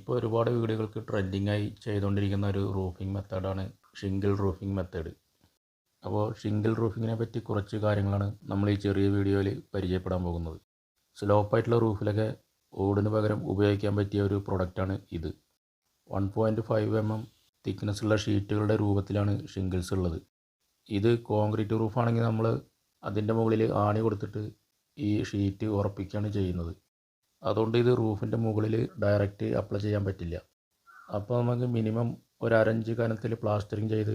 ഇപ്പോൾ ഒരുപാട് വീടുകൾക്ക് ട്രെൻഡിങ്ങായി ചെയ്തുകൊണ്ടിരിക്കുന്ന ഒരു റൂഫിംഗ് മെത്തേഡാണ് ഷിംഗിൾ റൂഫിംഗ് മെത്തേഡ്. അപ്പോൾ ഷിംഗിൾ റൂഫിങ്ങിനെ പറ്റി കുറച്ച് കാര്യങ്ങളാണ് നമ്മൾ ഈ ചെറിയ വീഡിയോയിൽ പരിചയപ്പെടാൻ പോകുന്നത്. സ്ലോപ്പായിട്ടുള്ള റൂഫിലൊക്കെ ഓടിന് പകരം ഉപയോഗിക്കാൻ പറ്റിയ ഒരു പ്രൊഡക്റ്റാണ് ഇത്. 1.5 mm തിക്നെസ്സുള്ള ഷീറ്റുകളുടെ രൂപത്തിലാണ് ഷിംഗിൾസ് ഉള്ളത്. ഇത് കോൺക്രീറ്റ് റൂഫാണെങ്കിൽ നമ്മൾ അതിൻ്റെ മുകളിൽ ആണി കൊടുത്തിട്ട് ഈ ഷീറ്റ് ഉറപ്പിക്കുകയാണ് ചെയ്യുന്നത്. അതുകൊണ്ട് ഇത് റൂഫിൻ്റെ മുകളിൽ ഡയറക്റ്റ് അപ്ലൈ ചെയ്യാൻ പറ്റില്ല. അപ്പോൾ നമുക്ക് മിനിമം ഒരു 1.5 ഇഞ്ച് കനത്തിൽ പ്ലാസ്റ്ററിങ് ചെയ്ത്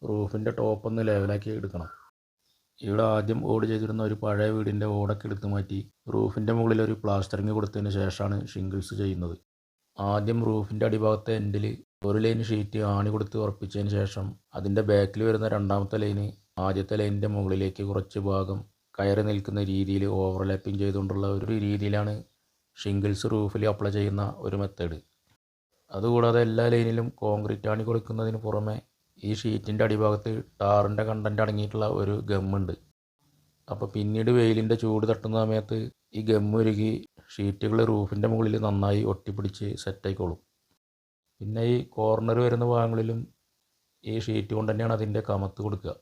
റൂഫിൻ്റെ ടോപ്പൊന്ന് ലെവലാക്കി എടുക്കണം. ഇവിടെ ആദ്യം ഓട് ചെയ്തിരുന്ന ഒരു പഴയ വീടിൻ്റെ ഓടൊക്കെ എടുത്ത് മാറ്റി റൂഫിൻ്റെ മുകളിൽ ഒരു പ്ലാസ്റ്ററിങ് കൊടുത്തതിന് ശേഷമാണ് ഷിംഗിൾസ് ചെയ്യുന്നത്. ആദ്യം റൂഫിൻ്റെ അടിഭാഗത്തെ എൻഡിൽ ഒരു ലൈൻ ഷീറ്റ് ആണി കൊടുത്ത് ഉറപ്പിച്ചതിന് ശേഷം അതിൻ്റെ ബാക്കിൽ വരുന്ന രണ്ടാമത്തെ ലൈന് ആദ്യത്തെ ലൈനിൻ്റെ മുകളിലേക്ക് കുറച്ച് ഭാഗം കയറി നിൽക്കുന്ന രീതിയിൽ ഓവർലാപ്പിംഗ് ചെയ്തുകൊണ്ടുള്ള ഒരു രീതിയിലാണ് ഷിംഗിൾസ് റൂഫിൽ അപ്ലൈ ചെയ്യുന്ന ഒരു മെത്തേഡ്. അതുകൂടാതെ എല്ലാ ലൈനിലും കോൺക്രീറ്റ് ആണി കൊടുക്കുന്നതിന് പുറമെ ഈ ഷീറ്റിൻ്റെ അടിഭാഗത്ത് ടാറിൻ്റെ കണ്ടൻറ്റ് അടങ്ങിയിട്ടുള്ള ഒരു ഗമ്മുണ്ട്. അപ്പോൾ പിന്നീട് വെയിലിൻ്റെ ചൂട് തട്ടുന്ന സമയത്ത് ഈ ഗമ്മ് ഉരുകി ഷീറ്റുകൾ റൂഫിൻ്റെ മുകളിൽ നന്നായി ഒട്ടിപ്പിടിച്ച് സെറ്റായിക്കോളും. പിന്നെ ഈ കോർണർ വരുന്ന ഭാഗങ്ങളിലും ഈ ഷീറ്റ് കൊണ്ട് തന്നെയാണ് അതിൻ്റെ കമത്ത് കൊടുക്കുക.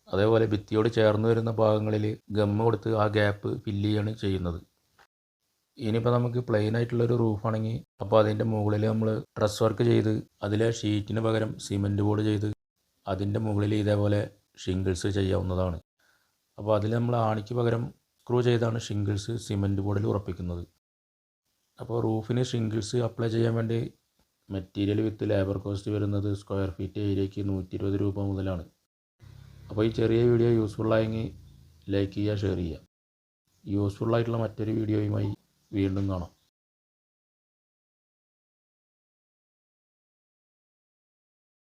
അതേപോലെ ഭിത്തിയോട് ചേർന്ന് വരുന്ന ഭാഗങ്ങളിൽ ഗമ്മ് കൊടുത്ത് ആ ഗ്യാപ്പ് ഫില്ല് ചെയ്യാണ് ചെയ്യുന്നത്. ഇനിയിപ്പോൾ നമുക്ക് പ്ലെയിൻ ആയിട്ടുള്ളൊരു റൂഫാണെങ്കിൽ അപ്പോൾ അതിൻ്റെ മുകളിൽ നമ്മൾ ഡ്രസ് വർക്ക് ചെയ്ത് അതിലെ ഷീറ്റിന് പകരം സിമൻറ്റ് ബോർഡ് ചെയ്ത് അതിൻ്റെ മുകളിൽ ഇതേപോലെ ഷിംഗിൾസ് ചെയ്യാവുന്നതാണ്. അപ്പോൾ അതിൽ നമ്മൾ ആണിക്ക് പകരം സ്ക്രൂ ചെയ്താണ് ഷിംഗിൾസ് സിമൻറ്റ് ബോർഡിൽ ഉറപ്പിക്കുന്നത്. അപ്പോൾ റൂഫിന് ഷിംഗിൾസ് അപ്ലൈ ചെയ്യാൻ വേണ്ടി മെറ്റീരിയൽ വിത്ത് ലേബർ കോസ്റ്റ് വരുന്നത് സ്ക്വയർ ഫീറ്റ് ഏരിയയ്ക്ക് 120 രൂപ മുതലാണ്. അപ്പോൾ ഈ ചെറിയ വീഡിയോ യൂസ്ഫുള്ളായെങ്കിൽ ലൈക്ക് ചെയ്യുക, ഷെയർ ചെയ്യുക. യൂസ്ഫുള്ളായിട്ടുള്ള മറ്റൊരു വീഡിയോയുമായി വീണ്ടും കാണാം.